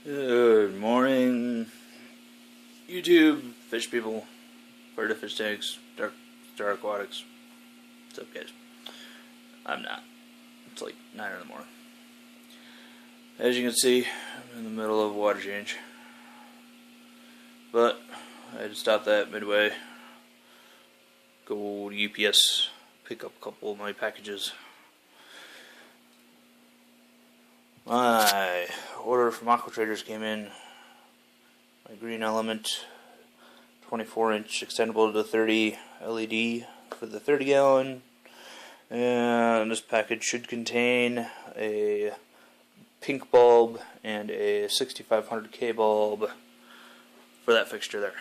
Good morning, YouTube, fish people, part of fish tanks, Star Aquatics. What's up, guys? I'm not. It's like 9 in the morning. As you can see, I'm in the middle of a water change. But I had to stop that midway, go to UPS, pick up a couple of my packages. My order from Aqua Traders came in. My green element 24-inch extendable to 30 LED for the 30 gallon. And this package should contain a pink bulb and a 6500K bulb for that fixture there.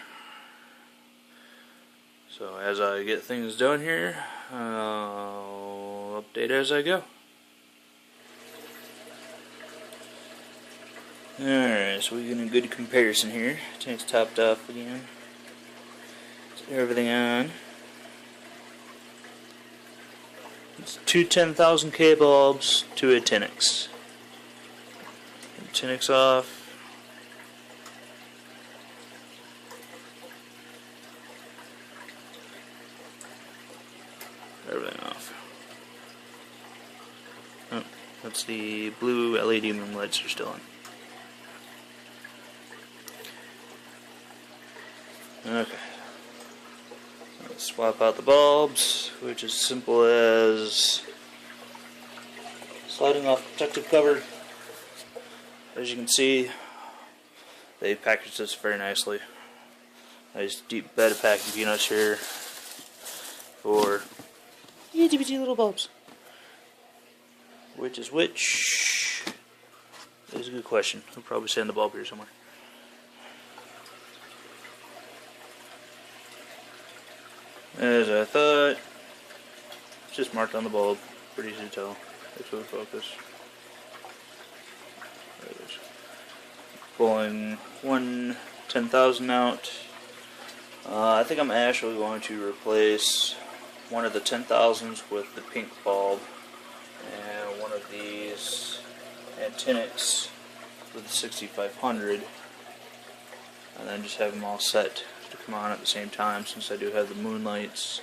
So as I get things done here, I'll update as I go. Alright, so we're getting a good comparison here. Tank's topped off again. Set everything on. It's two 10,000K bulbs to a 10X. 10X off. Everything off. Oh, that's the blue LED moon lights are still on. Okay, let's swap out the bulbs, which is simple as sliding off protective cover. As you can see, they packaged this very nicely. Nice deep bed of packing peanuts here for itty bitty little bulbs. Which is which? That is a good question. I'll probably send the bulb here somewhere. As I thought, it's just marked on the bulb, pretty easy to tell. If we focus. There it is. Pulling one 10,000 out. I think I'm actually going to replace one of the 10,000s with the pink bulb and one of these antennics with the 6500, and then just have them all set to come on at the same time, since I do have the moonlights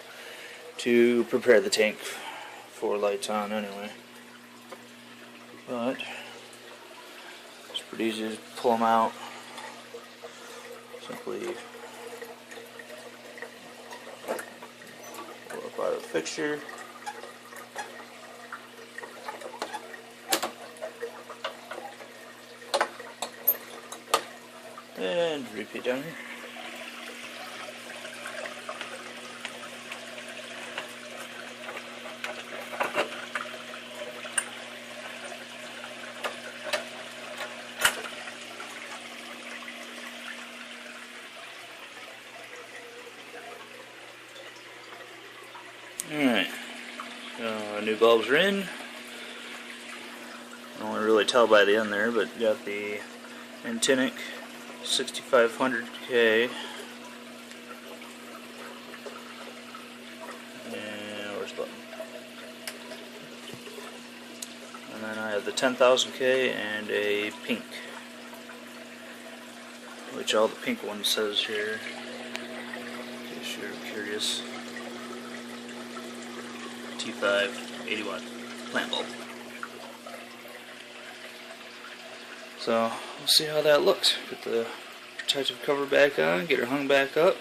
to prepare the tank for lights on anyway. But it's pretty easy to pull them out. Simply pull up out of the fixture. And repeat down here. Alright, so new bulbs are in. I don't really tell by the end there, but got the antennic 6500K. And where's the button? And then I have the 10,000K and a pink, which all the pink one says here, in case you're curious. T5 80 watt plant bulb. So we'll see how that looks. Put the protective cover back on, get her hung back up,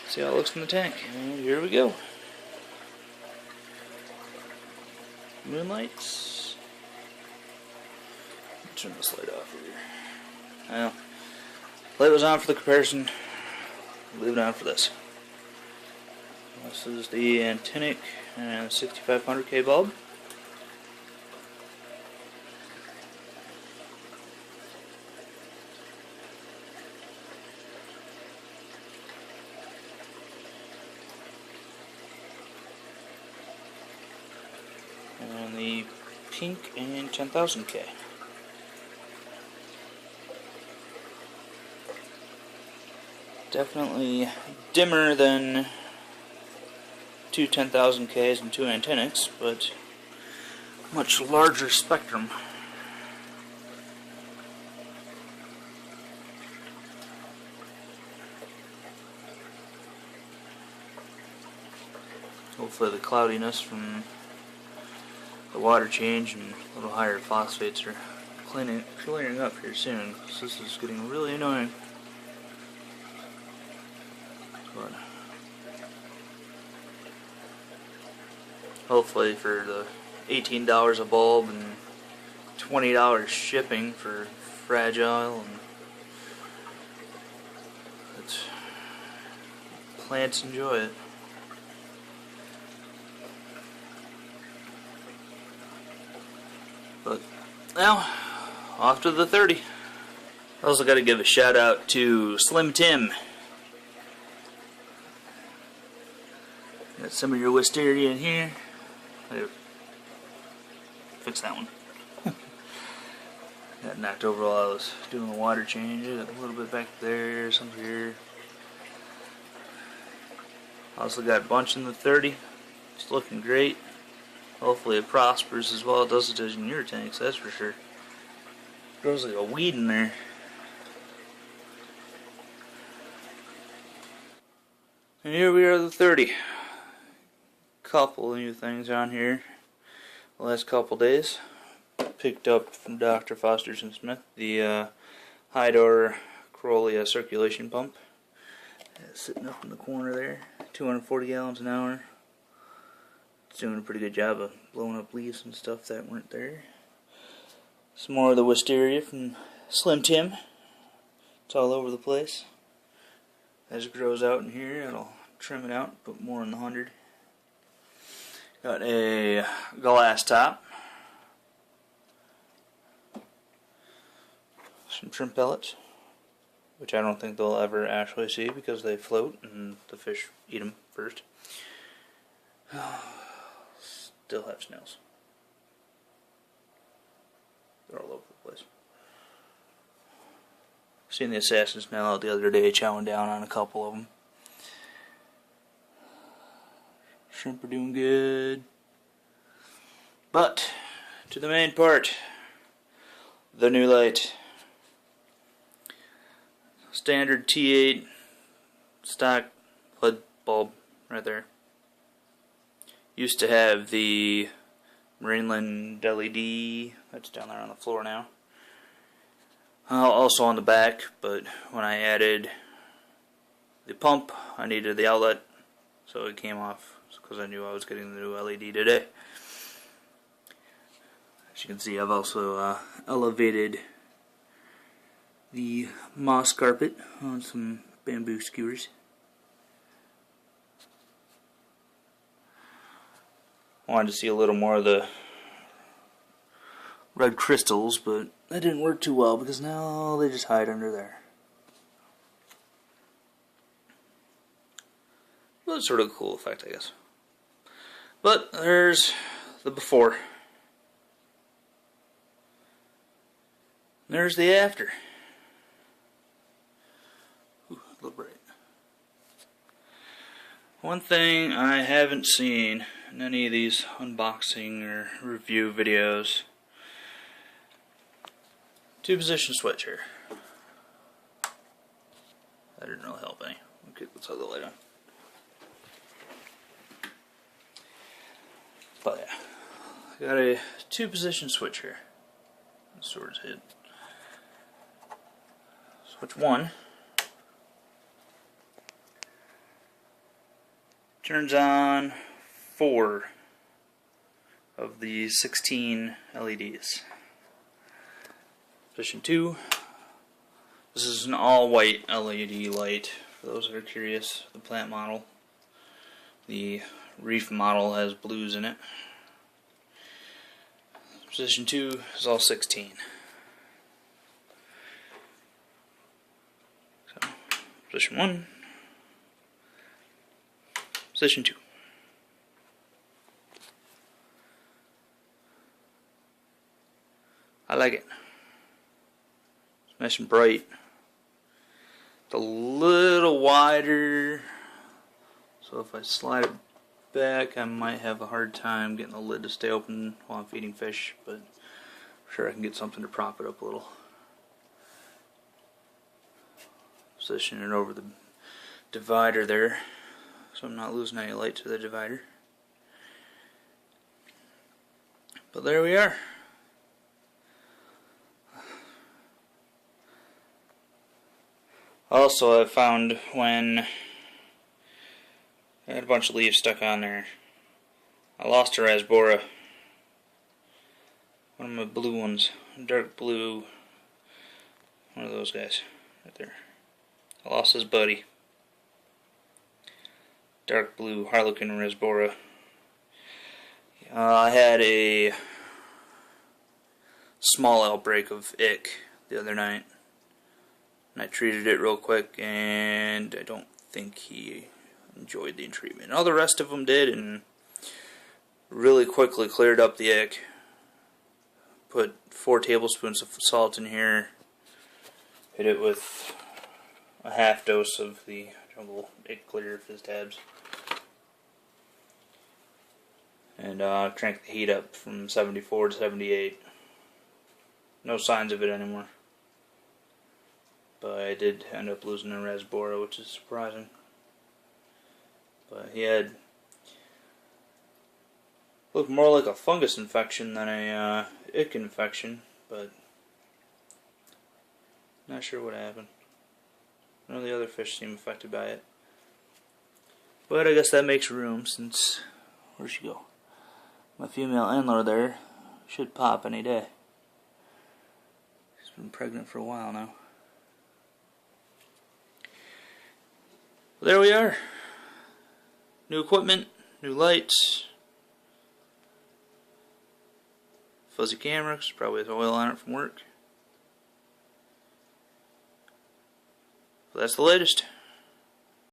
see how it looks in the tank. And here we go. Moonlights. Turn this light off here. Well, light was on for the comparison. Leave it on for this. This is the antennic and 6500K bulb. And the pink and 10,000K. Definitely dimmer than two 10,000Ks and two antennics, but much larger spectrum. Hopefully the cloudiness from the water change and a little higher phosphates are clearing up here soon, because this is getting really annoying. But hopefully for the $18 a bulb and $20 shipping for fragile, and plants enjoy it. But now, off to the 30. I also got to give a shout out to Slim Tim. Got some of your wisteria in here. Fix that one. Got knocked over while I was doing the water change. A little bit back there, some here. Also got a bunch in the 30. It's looking great. Hopefully it prospers as well as it does in your tanks, that's for sure. Grows like a weed in there. And here we are, the 30. Couple of new things on here the last couple days. Picked up from Dr. Foster's and Smith the high-door Corolla circulation pump. Sitting up in the corner there, 240 gallons an hour. It's doing a pretty good job of blowing up leaves and stuff that weren't there. Some more of the wisteria from Slim Tim. It's all over the place. As it grows out in here, I'll trim it out, put more in the 100. Got a glass top. Some shrimp pellets, which I don't think they'll ever actually see because they float and the fish eat them first. Still have snails. They're all over the place. Seen the assassin snail out the other day chowing down on a couple of them. Shrimp are doing good. But, to the main part. The new light. Standard T8 stock hood bulb right there. Used to have the Marineland LED, that's down there on the floor now. Also on the back, but when I added the pump, I needed the outlet, so it came off because I knew I was getting the new LED today. As you can see, I've also elevated the moss carpet on some bamboo skewers. Wanted to see a little more of the red crystals, but that didn't work too well because now they just hide under there. Well, it's sort of a cool effect, I guess. But there's the before. There's the after. Ooh, a little bright. One thing I haven't seen in any of these unboxing or review videos, two-position switch here. That didn't really help any. Okay, let's have the light on. But yeah, I got a two-position switch here. Sword is hit. Switch 1 turns on 4 of the 16 LEDs. Position 2. This is an all-white LED light. For those that are curious, the plant model. The reef model has blues in it. Position 2 is all 16. So, position 1, position 2. I like it. It's nice and bright. It's a little wider, so if I slide it back, I might have a hard time getting the lid to stay open while I'm feeding fish, but I'm sure I can get something to prop it up a little. Position it over the divider there, so I'm not losing any light to the divider. But there we are. Also, I found when I had a bunch of leaves stuck on there, I lost a Rasbora. One of my blue ones, dark blue, one of those guys right there. I lost his buddy. Dark blue Harlequin Rasbora. I had a small outbreak of ick the other night, and I treated it real quick, and I don't think he enjoyed the treatment. All the rest of them did, and really quickly cleared up the ick. Put 4 tablespoons of salt in here, hit it with a half dose of the Jungle Ick Clear Fizz Tabs, and crank the heat up from 74 to 78. No signs of it anymore, but I did end up losing a Rasbora, which is surprising. But he had looked more like a fungus infection than a ick infection, but not sure what happened. None of the other fish seem affected by it. But I guess that makes room since, where'd she go? My female antler there should pop any day. She's been pregnant for a while now. Well, there we are. New equipment, new lights, fuzzy camera, 'cause probably has oil on it from work. Well, that's the latest.